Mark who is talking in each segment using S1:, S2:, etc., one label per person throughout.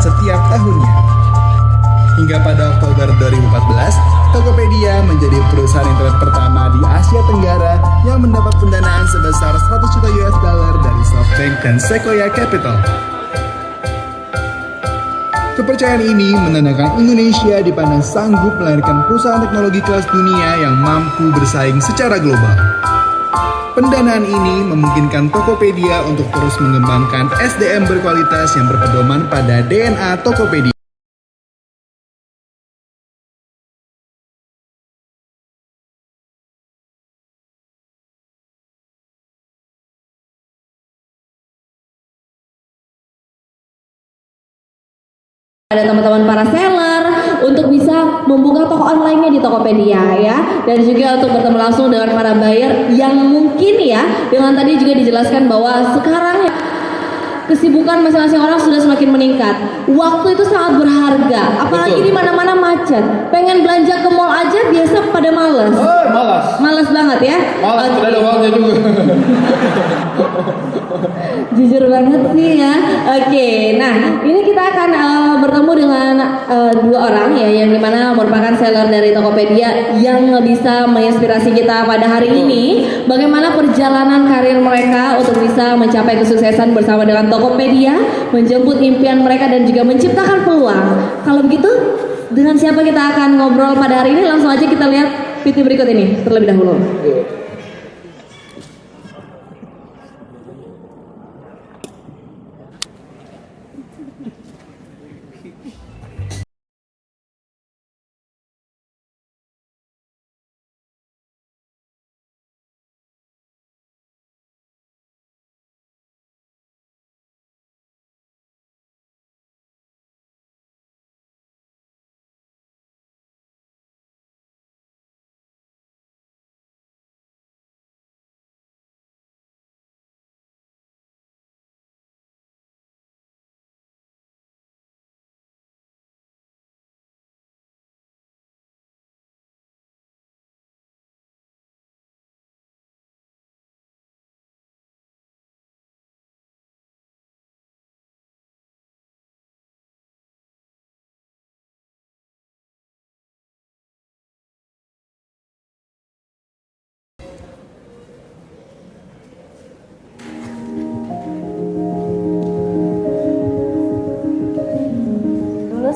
S1: setiap tahunnya. Hingga pada Oktober 2014, Tokopedia menjadi perusahaan internet pertama di Asia Tenggara yang mendapat pendanaan sebesar 100 juta US dollar dari SoftBank dan Sequoia Capital. Kepercayaan ini menandakan Indonesia dipandang sanggup melahirkan perusahaan teknologi kelas dunia yang mampu bersaing secara global. Pendanaan ini memungkinkan Tokopedia untuk terus mengembangkan SDM berkualitas yang berpedoman pada DNA Tokopedia.
S2: Ada teman-teman para seller untuk bisa membuka toko online-nya di Tokopedia ya, dan juga untuk bertemu langsung dengan para buyer yang mungkin ya, dengan tadi juga dijelaskan bahwa sekarang kesibukan masing-masing orang sudah semakin meningkat. Waktu itu sangat berharga, apalagi di mana-mana macet. Pengen belanja ke mall aja biasa pada males. Malas banget ya.
S3: Malas, tidak ada uangnya juga.
S2: Jujur banget sih ya. Oke, nah ini kita akan bertemu dengan dua orang ya, yang dimana merupakan seller dari Tokopedia yang bisa menginspirasi kita pada hari ini. Bagaimana perjalanan karir mereka untuk bisa mencapai kesuksesan bersama dengan Tokopedia, menjemput impian mereka dan juga menciptakan peluang. Kalau begitu, dengan siapa kita akan ngobrol pada hari ini? Langsung aja kita lihat video berikut ini terlebih dahulu.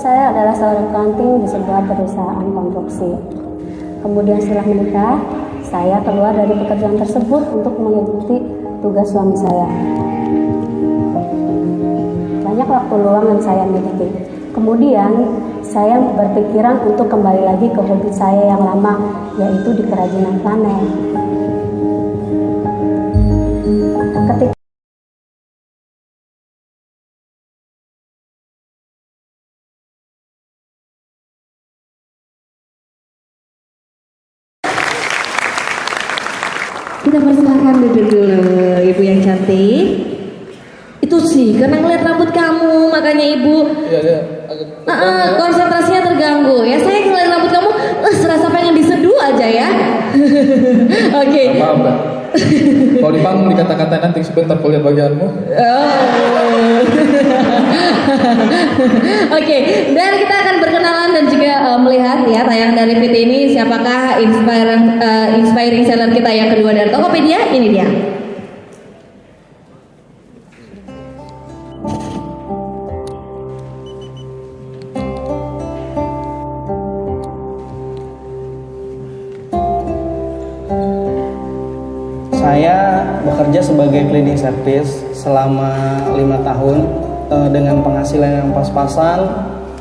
S4: Saya adalah seorang accounting di sebuah perusahaan konstruksi. Kemudian setelah menikah, saya keluar dari pekerjaan tersebut untuk mengikuti tugas suami saya. Banyak waktu luang yang saya miliki. Kemudian saya berpikiran untuk kembali lagi ke hobi saya yang lama, yaitu di kerajinan panel. Ketika
S2: kita persilahkan duduk dulu, Ibu yang cantik. Itu sih, karena ngeliat rambut kamu, makanya Ibu konsentrasinya terganggu. Ya saya ngeliat rambut kamu, serasa pengen diseduh aja ya. Oke.
S3: Apa? Kalau di panggung dikata-kata nanti sebentar kulihat bagianmu.
S2: Oke, dan kita akan berkenalan dan juga melihat ya tayangan dari VT ini siapakah inspiring seller kita yang kedua dari Tokopedia. Ini dia.
S5: Saya bekerja sebagai cleaning service selama 5 tahun dengan penghasilan yang pas-pasan.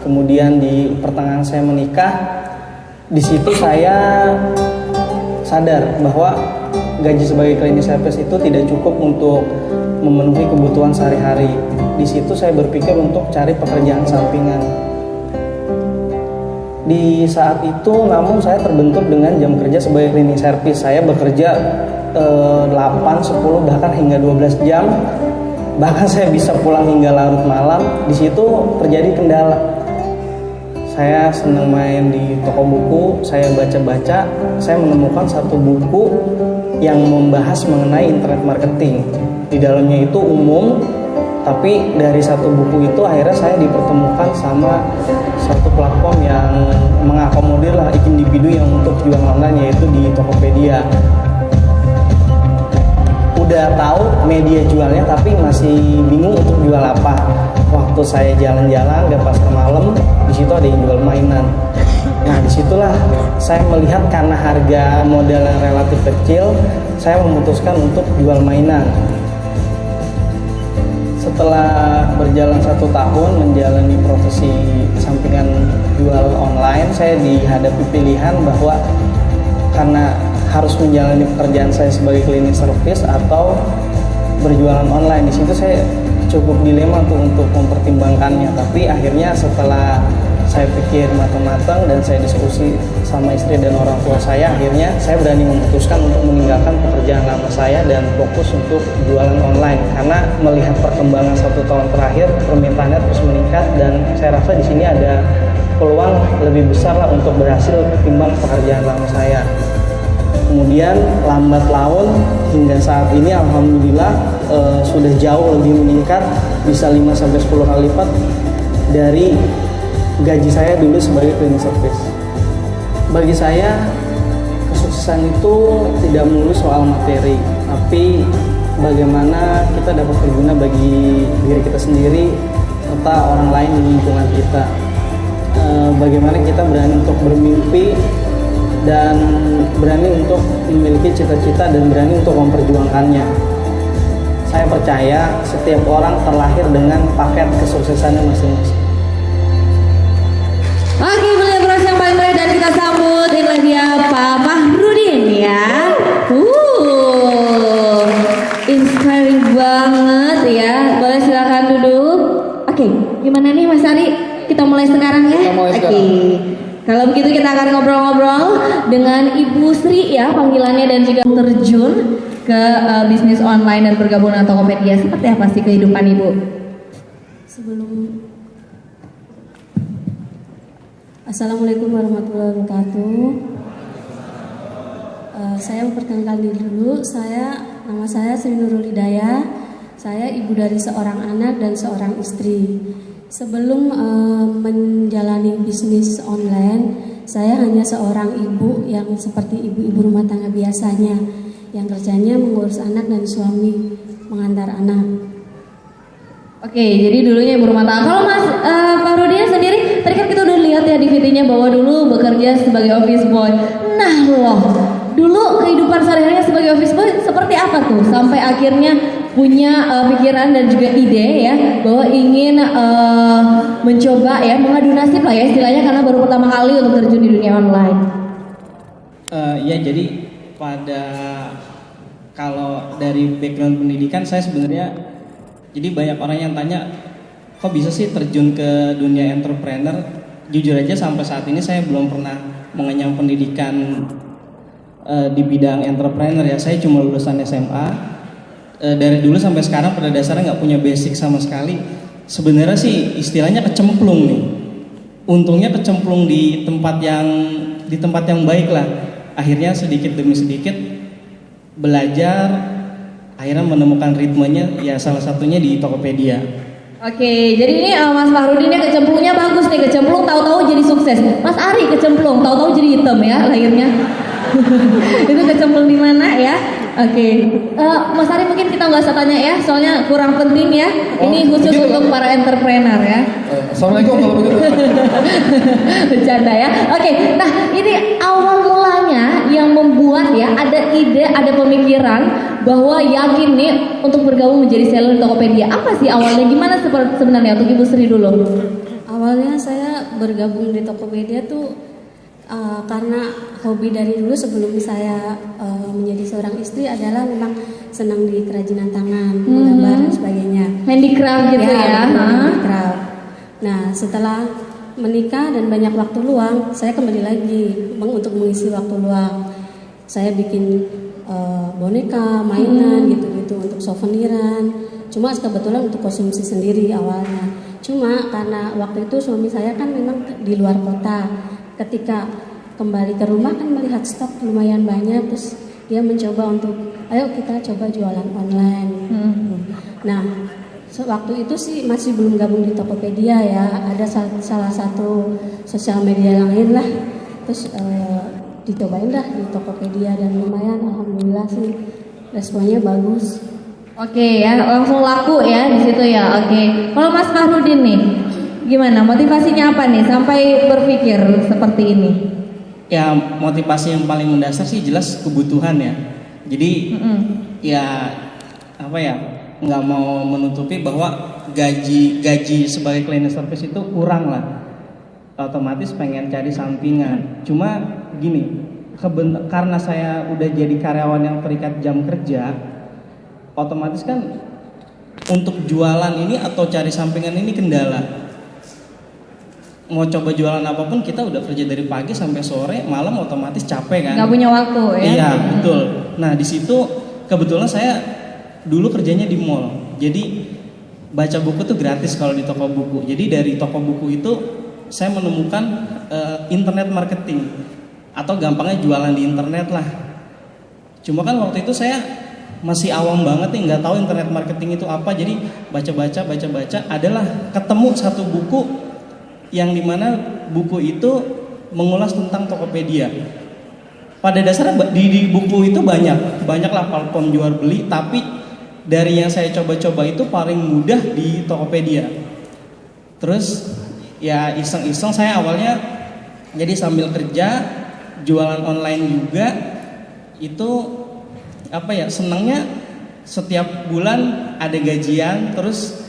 S5: Kemudian di pertengahan saya menikah, di situ saya sadar bahwa gaji sebagai cleaning service itu tidak cukup untuk memenuhi kebutuhan sehari-hari. Di situ saya berpikir untuk cari pekerjaan sampingan. Di saat itu namun saya terbentur dengan jam kerja sebagai cleaning service. Saya bekerja 8, 10 bahkan hingga 12 jam. Bahkan saya bisa pulang hingga larut malam. Di situ terjadi kendala. Saya senang main di toko buku, saya baca-baca, saya menemukan satu buku yang membahas mengenai internet marketing. Di dalamnya itu umum, Tapi dari satu buku itu akhirnya saya dipertemukan sama satu platform yang mengakomodir lah individu yang untuk jual online, yaitu di Tokopedia. Udah tahu media jualnya tapi masih bingung untuk jual apa. Waktu saya jalan-jalan gak pas ke malam, di situ ada yang jual mainan. Nah disitulah saya melihat karena harga modal yang relatif kecil, saya memutuskan untuk jual mainan. Setelah berjalan 1 tahun menjalani profesi sampingan jual online, saya dihadapi pilihan bahwa karena harus menjalani pekerjaan saya sebagai cleaning service atau berjualan online. Di situ saya cukup dilema tuh untuk mempertimbangkannya. Tapi akhirnya setelah saya pikir matang-matang dan saya diskusi sama istri dan orang tua saya, akhirnya saya berani memutuskan untuk meninggalkan pekerjaan lama saya dan fokus untuk jualan online. Karena melihat perkembangan 1 tahun terakhir, permintaannya terus meningkat dan saya rasa di sini ada peluang lebih besar lah untuk berhasil ketimbang pekerjaan lama saya. Kemudian lambat laun hingga saat ini alhamdulillah sudah jauh lebih meningkat, bisa 5-10 kali lipat dari gaji saya dulu sebagai cleaning service. Bagi saya kesuksesan itu tidak melulu soal materi, tapi bagaimana kita dapat berguna bagi diri kita sendiri serta orang lain di lingkungan kita. Bagaimana kita berani untuk bermimpi dan berani untuk memiliki cita-cita dan berani untuk memperjuangkannya. Saya percaya setiap orang terlahir dengan paket kesuksesannya masing-masing.
S2: Oke, beliau beras yang paling baik dan kita sambut inilah dia Pak Fahrudin ya. Inspiring banget ya. Boleh silakan duduk. Oke, gimana nih Mas Ari? Kita mulai sekarang ya.
S3: Kita mulai sekarang.
S2: Kalau begitu kita akan ngobrol-ngobrol dengan Ibu Sri ya panggilannya, dan juga terjun ke bisnis online dan bergabung dengan Tokopedia. Seperti apa sih kehidupan Ibu?
S4: Assalamualaikum warahmatullahi wabarakatuh. Saya memperkenalkan diri dulu. Nama saya Sri Nurul Hidayah. Saya ibu dari seorang anak dan seorang istri. Sebelum menjalani bisnis online, saya hanya seorang ibu yang seperti ibu-ibu rumah tangga biasanya, yang kerjanya mengurus anak dan suami, mengantar anak.
S2: Oke, jadi dulunya ibu rumah tangga. Kalau Mas Fahrudin sendiri, tadi kan kita udah lihat ya di videonya bahwa dulu bekerja sebagai office boy. Nah loh, dulu kehidupan sehari-harinya sebagai office boy seperti apa tuh? Sampai akhirnya punya pikiran dan juga ide ya bahwa ingin mencoba ya mengadu nasib lah ya istilahnya, karena baru pertama kali untuk terjun di dunia online.
S5: Ya jadi kalau dari background pendidikan saya sebenarnya, jadi banyak orang yang tanya kok bisa sih terjun ke dunia entrepreneur. Jujur aja sampai saat ini saya belum pernah mengenyam pendidikan di bidang entrepreneur ya. Saya cuma lulusan SMA. Dari dulu sampai sekarang pada dasarnya nggak punya basic sama sekali. Sebenarnya sih istilahnya kecemplung nih. Untungnya kecemplung di tempat yang baik lah. Akhirnya sedikit demi sedikit belajar, akhirnya menemukan ritmenya ya, salah satunya di Tokopedia.
S2: Oke, jadi ini Mas Fahrudin ya kecemplungnya bagus nih, kecemplung tahu-tahu jadi sukses. Mas Ari kecemplung tahu-tahu jadi hitam ya lahirnya. Itu kecemplung di mana ya? Oke, Mas Ari mungkin kita nggak usah tanya ya, soalnya kurang penting ya. Ini khusus
S3: begitu,
S2: untuk para entrepreneur ya.
S3: Assalamualaikum kalau begitu.
S2: Bercanda ya. Oke, nah ini awal mulanya yang membuat ya ada ide, ada pemikiran bahwa yakin nih untuk bergabung menjadi seller di Tokopedia. Apa sih awalnya? Gimana sebenarnya untuk Ibu Sri dulu?
S4: Awalnya saya bergabung di Tokopedia tuh karena hobi dari dulu sebelum saya menjadi seorang istri adalah memang senang di kerajinan tangan, menggambar dan sebagainya.
S2: Handicraft gitu ya.
S4: Handicraft. Nah, setelah menikah dan banyak waktu luang, saya kembali lagi untuk mengisi waktu luang. Saya bikin boneka, mainan gitu-gitu untuk souveniran. Cuma kebetulan untuk konsumsi sendiri awalnya. Cuma karena waktu itu suami saya kan memang di luar kota. Ketika kembali ke rumah kan melihat stok lumayan banyak, terus dia mencoba untuk ayo kita coba jualan online. Nah, Waktu itu sih masih belum gabung di Tokopedia ya, ada salah satu sosial media lain lah, terus dicobain dah di Tokopedia dan lumayan, alhamdulillah sih responnya bagus.
S2: Oke ya, langsung laku ya di situ ya. Oke. Kalau Mas Fahrudin nih, gimana? Motivasinya apa nih sampai berpikir seperti ini?
S6: Ya motivasi yang paling mendasar sih jelas kebutuhan ya. Jadi ya apa ya, nggak mau menutupi bahwa gaji sebagai cleaning service itu kurang lah. Otomatis pengen cari sampingan. Cuma gini, karena saya udah jadi karyawan yang terikat jam kerja, otomatis kan untuk jualan ini atau cari sampingan ini kendala. Mau coba jualan apapun kita udah kerja dari pagi sampai sore, malam otomatis capek kan.
S2: Nggak punya waktu ya?
S6: Iya betul. Nah di situ kebetulan saya dulu kerjanya di mall, jadi baca buku tuh gratis kalau di toko buku. Jadi dari toko buku itu saya menemukan internet marketing atau gampangnya jualan di internet lah. Cuma kan waktu itu saya masih awam banget nih, nggak tahu internet marketing itu apa. Jadi baca-baca adalah ketemu satu buku yang dimana buku itu mengulas tentang Tokopedia. Pada dasarnya di buku itu banyaklah platform jual beli, tapi dari yang saya coba-coba itu paling mudah di Tokopedia. Terus ya iseng-iseng saya awalnya jadi sambil kerja jualan online juga, itu apa ya, senangnya setiap bulan ada gajian, terus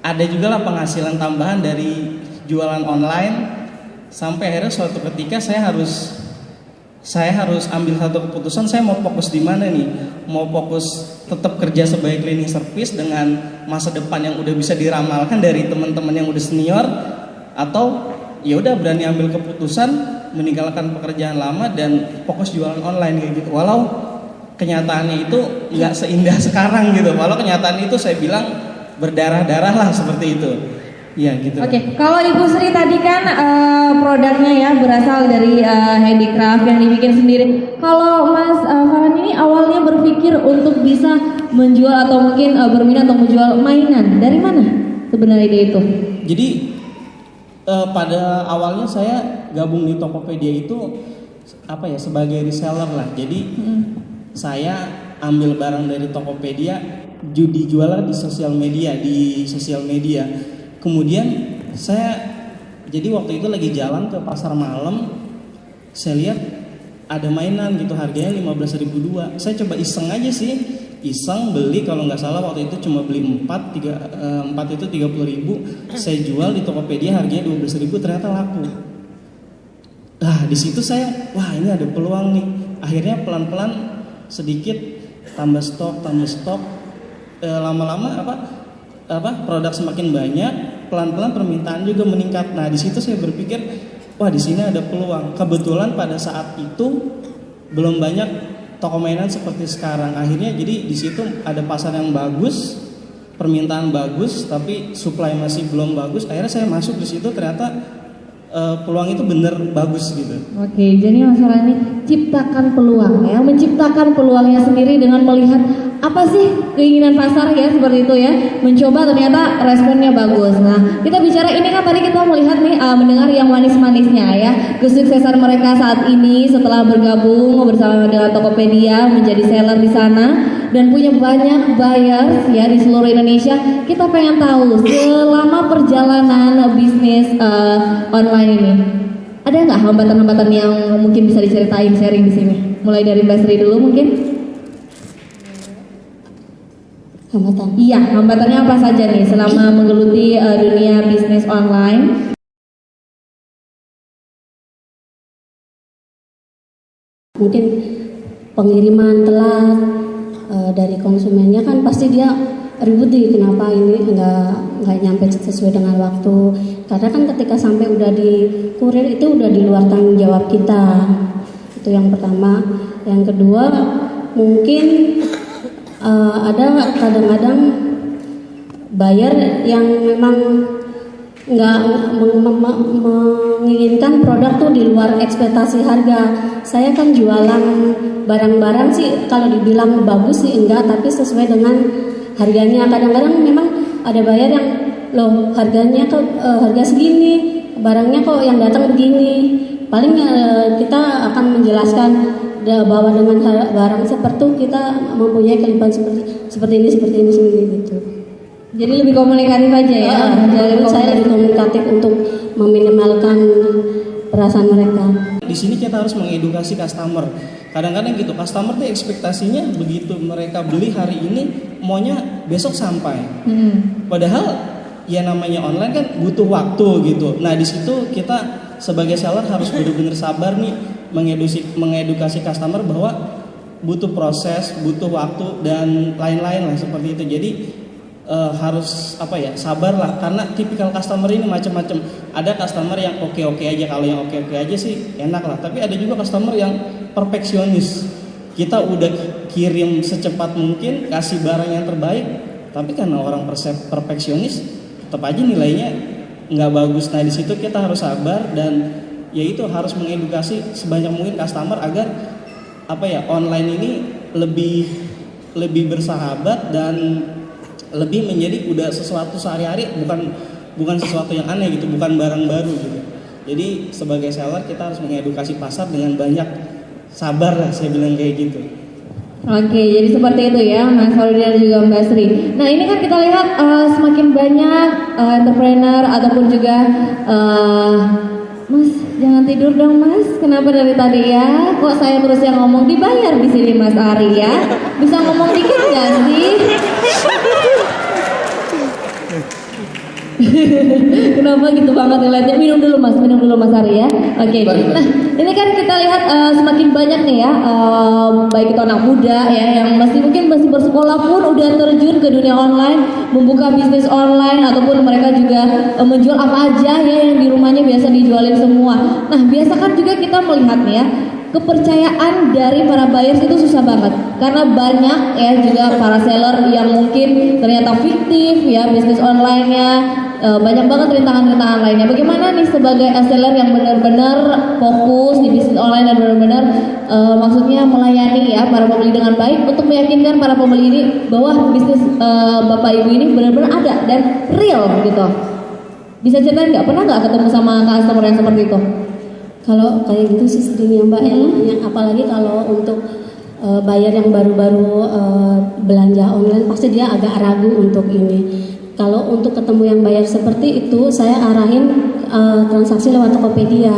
S6: ada juga lah penghasilan tambahan dari jualan online. Sampai akhirnya suatu ketika saya harus ambil satu keputusan, saya mau fokus di mana nih? Mau fokus tetap kerja sebagai cleaning service dengan masa depan yang udah bisa diramalkan dari teman-teman yang udah senior, atau ya udah berani ambil keputusan meninggalkan pekerjaan lama dan fokus jualan online kayak gitu. Walau kenyataannya itu nggak seindah sekarang gitu. Walau kenyataan itu saya bilang berdarah-darah lah seperti itu. Ya gitu.
S2: Oke, kalau Ibu Sri tadi kan produknya ya berasal dari handicraft yang dibikin sendiri. Kalau Mas Farhan ini awalnya berpikir untuk bisa menjual atau mungkin berminat untuk menjual mainan, dari mana sebenarnya ide itu?
S6: Jadi pada awalnya saya gabung di Tokopedia itu apa ya, sebagai reseller lah. Jadi saya ambil barang dari Tokopedia, dijual di sosial media. Kemudian saya jadi waktu itu lagi jalan ke pasar malam, saya lihat ada mainan gitu harganya 15.200. Saya coba iseng aja sih, beli, kalau nggak salah waktu itu cuma beli 4 itu 30.000. Saya jual di Tokopedia harganya 12.000, ternyata laku. Nah di situ saya, wah ini ada peluang nih. Akhirnya pelan-pelan sedikit tambah stok, lama-lama produk semakin banyak, pelan-pelan permintaan juga meningkat. Nah di situ saya berpikir, wah di sini ada peluang. Kebetulan pada saat itu belum banyak toko mainan seperti sekarang. Akhirnya jadi di situ ada pasar yang bagus, permintaan bagus, tapi supply masih belum bagus. Akhirnya saya masuk di situ, ternyata peluang itu bener bagus gitu.
S2: Oke, jadi masalah ini ciptakan peluang ya, menciptakan peluangnya sendiri dengan melihat apa sih keinginan pasar ya, seperti itu ya, mencoba ternyata responnya bagus. Nah kita bicara ini kan tadi kita melihat nih mendengar yang manis-manisnya ya, kesuksesan mereka saat ini setelah bergabung bersama dengan Tokopedia menjadi seller di sana dan punya banyak buyers ya di seluruh Indonesia. Kita pengen tahu selama perjalanan bisnis online ini ada nggak hambatan-hambatan yang mungkin bisa diceritain, sharing di sini? Mulai dari Mbak Sri dulu mungkin.
S4: Hambatan.
S2: Iya, hambatannya apa saja nih selama menggeluti dunia bisnis online?
S4: Mungkin pengiriman telat dari konsumennya, kan pasti dia ribut nih, kenapa ini nggak nyampe sesuai dengan waktu. Karena kan ketika sampai udah di kurir itu udah di luar tanggung jawab kita. Itu yang pertama. Yang kedua mungkin ada kadang-kadang buyer yang memang nggak menginginkan produk tuh di luar ekspektasi harga. Saya kan jualan barang-barang sih kalau dibilang bagus sih enggak, tapi sesuai dengan harganya. Kadang-kadang memang ada buyer yang loh harganya kok harga segini, barangnya kok yang datang begini. Paling kita akan menjelaskan bahwa dengan barang seperti itu kita mempunyai kelebihan seperti ini gitu.
S2: Jadi lebih komunikatif aja ya.
S4: Saya lebih komunikatif untuk meminimalkan perasaan mereka.
S6: Di sini kita harus mengedukasi customer. Kadang-kadang gitu, customer tuh ekspektasinya begitu mereka beli hari ini maunya besok sampai. Padahal ya namanya online kan butuh waktu gitu. Nah, di situ kita sebagai seller harus benar-benar sabar nih mengedukasi customer bahwa butuh proses, butuh waktu dan lain-lain lah seperti itu. Jadi harus sabar lah, karena tipikal customer ini macam-macam. Ada customer yang oke-oke aja, kalau yang oke-oke aja sih enak lah. Tapi ada juga customer yang perfeksionis. Kita udah kirim secepat mungkin, kasih barang yang terbaik, tapi karena orang perfeksionis, tetap aja nilainya nggak bagus. Nah, di situ kita harus sabar dan yaitu harus mengedukasi sebanyak mungkin customer agar online ini lebih bersahabat dan lebih menjadi udah sesuatu sehari-hari, bukan sesuatu yang aneh gitu, bukan barang baru gitu. Jadi sebagai seller kita harus mengedukasi pasar dengan banyak sabar lah, saya bilang kayak gitu.
S2: Oke, jadi seperti itu ya Mas Faudi dan juga Mbak Sri. Nah, ini kan kita lihat semakin banyak entrepreneur ataupun juga Mas, jangan tidur dong Mas. Kenapa dari tadi ya? Kok saya terus yang ngomong, dibayar di sini Mas Ari ya? Bisa ngomong dikit nggak sih? Kenapa gitu banget ngeliatnya? Minum dulu Mas Ari ya. Oke. Nah, ini kan kita lihat semakin banyak nih ya, baik itu anak muda ya yang mungkin masih bersekolah pun udah terjun ke dunia online, membuka bisnis online ataupun mereka juga menjual apa aja ya yang di rumahnya biasa dijualin semua. Nah, biasa kan juga kita melihat nih ya, kepercayaan dari para buyers itu susah banget karena banyak ya juga para seller yang mungkin ternyata fiktif ya bisnis online-nya, banyak banget rintangan-rintangan lainnya. Bagaimana nih sebagai seller yang benar-benar fokus di bisnis online dan benar-benar maksudnya melayani ya para pembeli dengan baik untuk meyakinkan para pembeli ini bahwa bisnis Bapak Ibu ini benar-benar ada dan real gitu. Bisa ceritain nggak, pernah nggak ketemu sama customer yang seperti itu?
S4: Kalau kayak gitu sih sering ya Mbak, yang apalagi kalau untuk buyer yang baru-baru belanja online pasti dia agak ragu untuk ini. Kalau untuk ketemu yang buyer seperti itu, saya arahin transaksi lewat Tokopedia,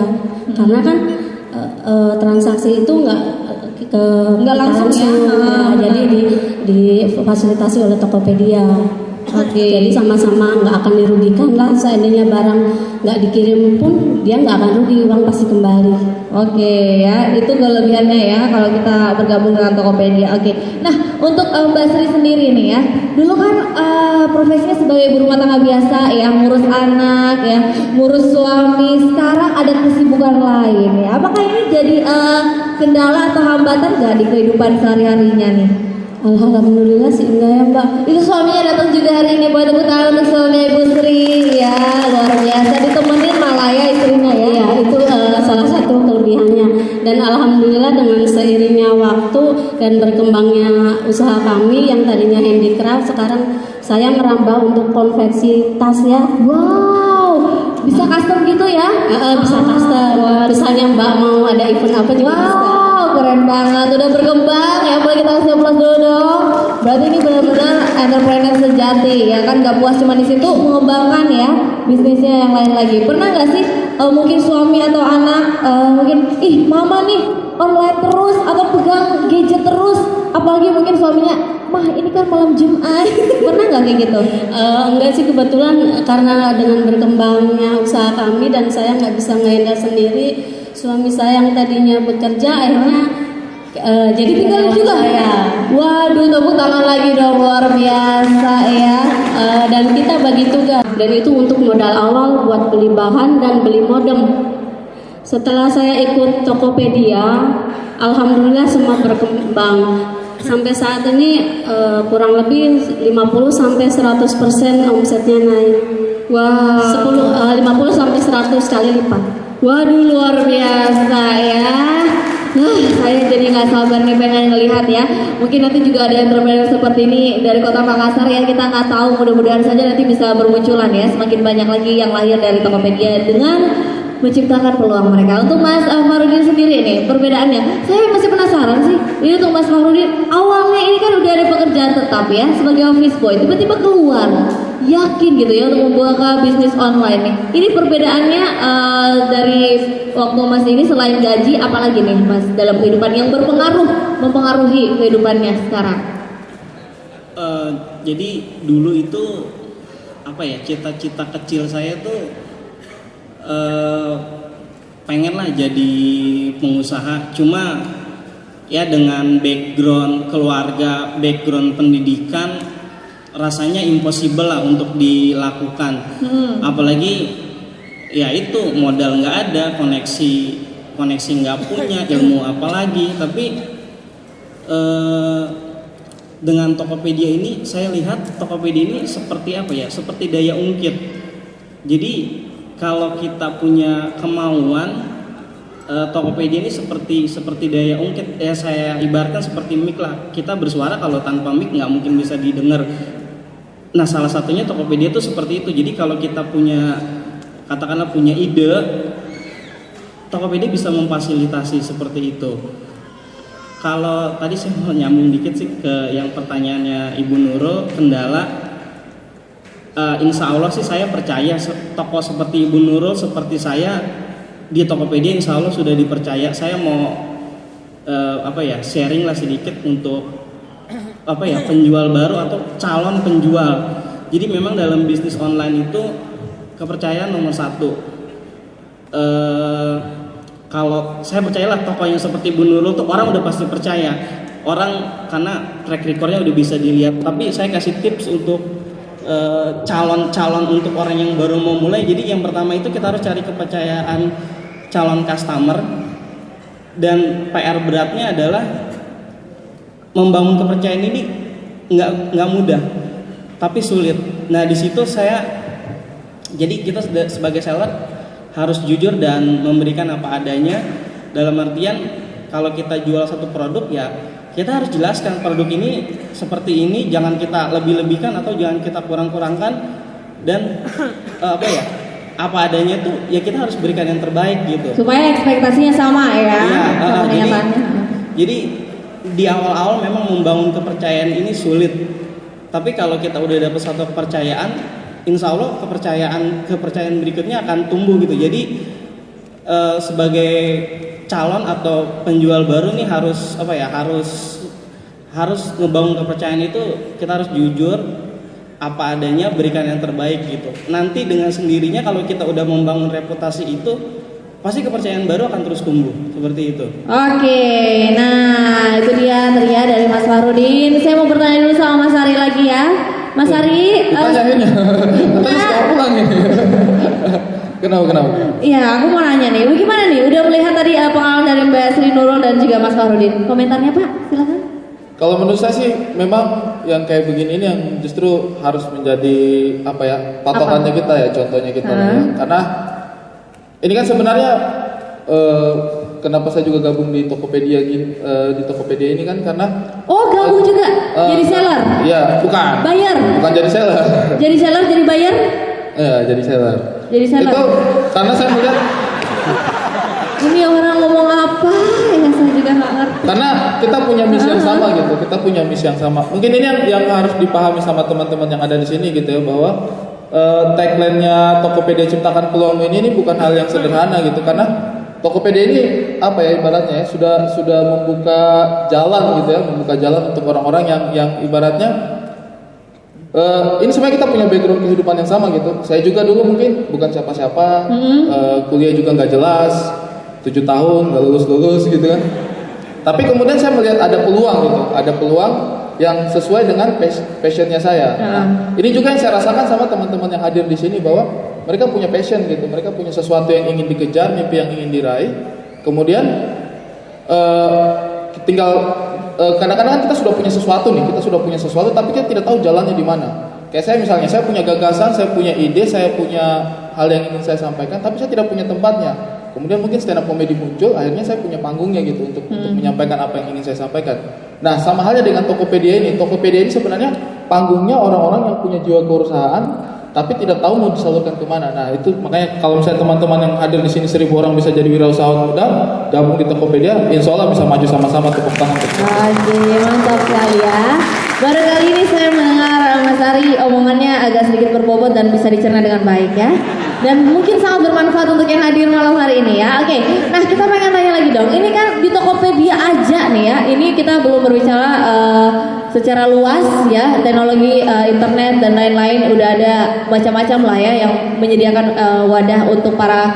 S4: karena kan transaksi itu nggak langsung ya, jadi difasilitasi oleh Tokopedia. Jadi sama-sama nggak akan dirugikan lah. Seandainya barang nggak dikirim pun dia nggak akan rugi, uang pasti kembali.
S2: Oke ya, itu kelebihannya ya kalau kita bergabung dengan Tokopedia. Oke. Nah, untuk Mbak Sri sendiri nih ya, dulu kan profesinya sebagai ibu rumah tangga biasa ya, ngurus anak ya, ngurus suami. Sekarang ada kesibukan lain ya. Apakah ini jadi kendala atau hambatan nggak di kehidupan sehari-harinya nih?
S4: Alhamdulillah sih enggak ya Mbak.
S2: Itu suaminya datang juga hari ini, boleh tepuk tangan untuk suami Ibu Sri ya, luar biasa, ditemenin malah ya istrinya ya.
S4: Iya, itu salah satu kelebihannya. Dan alhamdulillah dengan seiringnya waktu dan berkembangnya usaha kami yang tadinya handicraft, sekarang saya merambah untuk konveksi tas ya.
S2: Wow, bisa custom gitu ya?
S4: Bisa custom. Misalnya Mbak mau ada event apa juga bisa.
S2: Keren banget, udah berkembang ya, boleh kita kasih aplaus dulu dong. Berarti ini benar-benar entrepreneur sejati ya kan, gak puas cuma di situ, mengembangkan ya bisnisnya yang lain lagi. Pernah nggak sih mungkin suami atau anak mungkin mama nih online terus atau pegang gadget terus, apalagi mungkin suaminya, mah ini kan malam Jumat. Pernah nggak kayak gitu?
S4: Enggak sih, kebetulan karena dengan berkembangnya usaha kami dan saya nggak bisa ngehandle sendiri, suami saya yang tadinya bekerja akhirnya jadi tinggal juga ya.
S2: Waduh, tepuk tangan lagi dong, luar biasa ya.
S4: Dan kita bagi tugas, dan itu untuk modal awal buat beli bahan dan beli modem. Setelah saya ikut Tokopedia, alhamdulillah semua berkembang. Sampai saat ini kurang lebih 50-100% omsetnya naik.
S2: Wah,
S4: 50 sampai 100 kali lipat.
S2: Waduh, luar biasa ya. Saya jadi nggak sabar nih pengen ngelihat ya. Mungkin nanti juga ada entrepreneur seperti ini dari Kota Makassar yang kita nggak tahu. Mudah-mudahan saja nanti bisa bermunculan ya. Semakin banyak lagi yang lahir dari Tokopedia dengan menciptakan peluang mereka. Untuk Mas Farudin sendiri nih perbedaannya, saya masih penasaran sih. Ini untuk Mas Farudin, awalnya ini kan udah ada pekerjaan tetap ya sebagai office boy, tiba-tiba keluar yakin gitu ya untuk membuka bisnis online nih. Ini perbedaannya dari waktu Mas ini selain gaji, apalagi nih Mas dalam kehidupan yang mempengaruhi kehidupannya sekarang?
S6: Jadi dulu itu apa ya, cita-cita kecil saya tuh pengen lah jadi pengusaha, cuma ya dengan background keluarga, background pendidikan rasanya impossible lah untuk dilakukan. Apalagi ya itu modal nggak ada, koneksi nggak punya, ilmu apalagi. Tapi dengan Tokopedia ini saya lihat Tokopedia ini seperti apa ya, seperti daya ungkit. Jadi kalau kita punya kemauan, Tokopedia ini seperti daya ungkit. Ya saya ibaratkan seperti mic lah. Kita bersuara kalau tanpa mic nggak mungkin bisa didengar. Nah salah satunya Tokopedia itu seperti itu. Jadi kalau kita katakanlah punya ide, Tokopedia bisa memfasilitasi seperti itu. Kalau tadi saya mau nyambung dikit sih ke yang pertanyaannya Ibu Nurul, kendala. Insya Allah sih saya percaya toko seperti Ibu Nurul, seperti saya di Tokopedia insya Allah sudah dipercaya. Saya mau sharing lah sedikit untuk penjual baru atau calon penjual. Jadi memang dalam bisnis online itu kepercayaan nomor satu. Kalau saya percayalah toko yang seperti Bu Nurul tuh orang udah pasti percaya. Orang karena track recordnya udah bisa dilihat. Tapi saya kasih tips untuk calon untuk orang yang baru mau mulai. Jadi yang pertama itu kita harus cari kepercayaan calon customer. Dan PR beratnya adalah membangun kepercayaan ini nggak mudah, tapi sulit. Nah di situ jadi kita sebagai seller harus jujur dan memberikan apa adanya. Dalam artian kalau kita jual satu produk ya kita harus jelaskan produk ini seperti ini, jangan kita lebih-lebihkan atau jangan kita kurang-kurangkan. Dan apa adanya tuh ya kita harus berikan yang terbaik gitu.
S2: Supaya ekspektasinya sama ya.
S6: Iya, jadi di awal-awal memang membangun kepercayaan ini sulit. Tapi kalau kita udah dapat satu kepercayaan, insya Allah kepercayaan berikutnya akan tumbuh gitu. Jadi sebagai calon atau penjual baru nih harus ngebangun kepercayaan itu. Kita harus jujur, apa adanya, berikan yang terbaik gitu. Nanti dengan sendirinya kalau kita udah membangun reputasi itu, pasti kepercayaan baru akan terus tumbuh seperti itu.
S2: Oke, nah itu dia teriak dari Mas Farudin. Saya mau bertanya dulu sama Mas Ari lagi ya. Mas Ari,
S3: ditanyain ya. Katanya suka pulang nih. Kenapa?
S2: Iya, aku mau nanya nih, bagaimana nih? Udah melihat tadi pengalaman dari Mbak Sri Nurul dan juga Mas Farudin. Komentarnya Pak, silakan.
S3: Kalau menurut saya sih memang yang kayak begini ini yang justru harus menjadi patokannya kita ya, contohnya kita ya. Karena ini kan sebenarnya kenapa saya juga gabung di Tokopedia ini kan karena
S2: gabung juga jadi seller.
S3: Iya, bukan.
S2: Bayar.
S3: Bukan jadi seller.
S2: Jadi seller jadi bayar?
S3: Iya, jadi seller.
S2: Jadi seller.
S3: Itu karena saya melihat
S2: ini orang ngomong apa? Ya saya juga nggak ngerti.
S3: Karena kita punya misi yang sama gitu. Kita punya misi yang sama. Mungkin ini yang harus dipahami sama teman-teman yang ada di sini gitu ya, bahwa tagline-nya Tokopedia Ciptakan Peluang ini bukan hal yang sederhana gitu. Karena Tokopedia ini ibaratnya ya, sudah membuka jalan gitu ya, membuka jalan untuk orang-orang yang ibaratnya ini sebenarnya kita punya background kehidupan yang sama gitu. Saya juga dulu mungkin bukan siapa-siapa, kuliah juga nggak jelas, 7 tahun nggak lulus gitu kan. Tapi kemudian saya melihat ada peluang gitu, ada peluang yang sesuai dengan passionnya saya. Nah, ini juga yang saya rasakan sama teman-teman yang hadir di sini, bahwa mereka punya passion gitu, mereka punya sesuatu yang ingin dikejar, mimpi yang ingin diraih. Kemudian tinggal kadang-kadang kita sudah punya sesuatu, tapi kita tidak tahu jalannya di mana. Kayak saya misalnya, saya punya gagasan, saya punya ide, saya punya hal yang ingin saya sampaikan, tapi saya tidak punya tempatnya. Kemudian mungkin stand up comedy muncul, akhirnya saya punya panggungnya gitu untuk menyampaikan apa yang ingin saya sampaikan. Nah, sama halnya dengan Tokopedia ini. Tokopedia ini sebenarnya panggungnya orang-orang yang punya jiwa kewirausahaan tapi tidak tahu mau disalurkan kemana. Nah, itu makanya kalau misalnya teman-teman yang hadir di sini 1000 orang bisa jadi wirausahawan muda, gabung di Tokopedia, insya Allah bisa maju sama-sama, tepuk tangan.
S2: Oke, mantap sekali ya. Baru kali ini saya mendengar Mas Ari omongannya agak sedikit berbobot dan bisa dicerna dengan baik ya. Dan mungkin sangat bermanfaat untuk yang hadir malam hari ini ya. Oke, nah kita pengen tanya lagi dong. Ini kan di Tokopedia aja nih ya. Ini kita belum berbicara secara luas ya, teknologi internet dan lain-lain udah ada macam-macam lah ya yang menyediakan wadah untuk para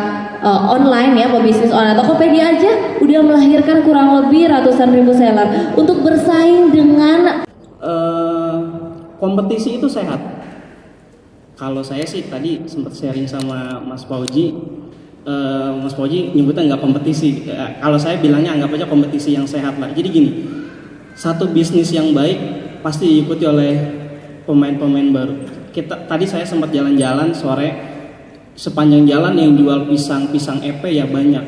S2: online ya, pebisnis online. Tokopedia aja udah melahirkan kurang lebih ratusan ribu seller untuk bersaing dengan
S6: kompetisi itu sehat. Kalau saya sih tadi sempat sharing sama Mas Fauji, Mas Fauji nyebutnya nggak kompetisi. Kalau saya bilangnya anggap aja kompetisi yang sehat lah. Jadi gini, satu bisnis yang baik pasti diikuti oleh pemain-pemain baru. Tadi saya sempat jalan-jalan sore, sepanjang jalan yang jual pisang EP ya banyak.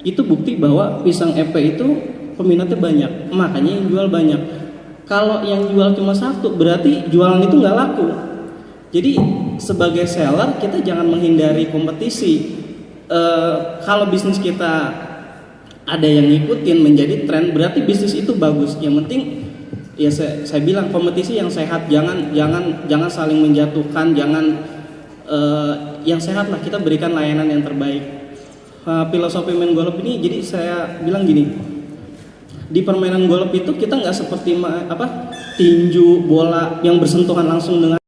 S6: Itu bukti bahwa pisang EP itu peminatnya banyak, makanya yang jual banyak. Kalau yang jual cuma satu, berarti jualan itu nggak laku. Jadi sebagai seller kita jangan menghindari kompetisi. Kalau bisnis kita ada yang ngikutin menjadi tren, berarti bisnis itu bagus. Yang penting ya saya bilang kompetisi yang sehat, jangan saling menjatuhkan, jangan yang sehat lah, kita berikan layanan yang terbaik. Filosofi main golf ini, jadi saya bilang gini, di permainan golf itu kita nggak seperti tinju bola yang bersentuhan langsung dengan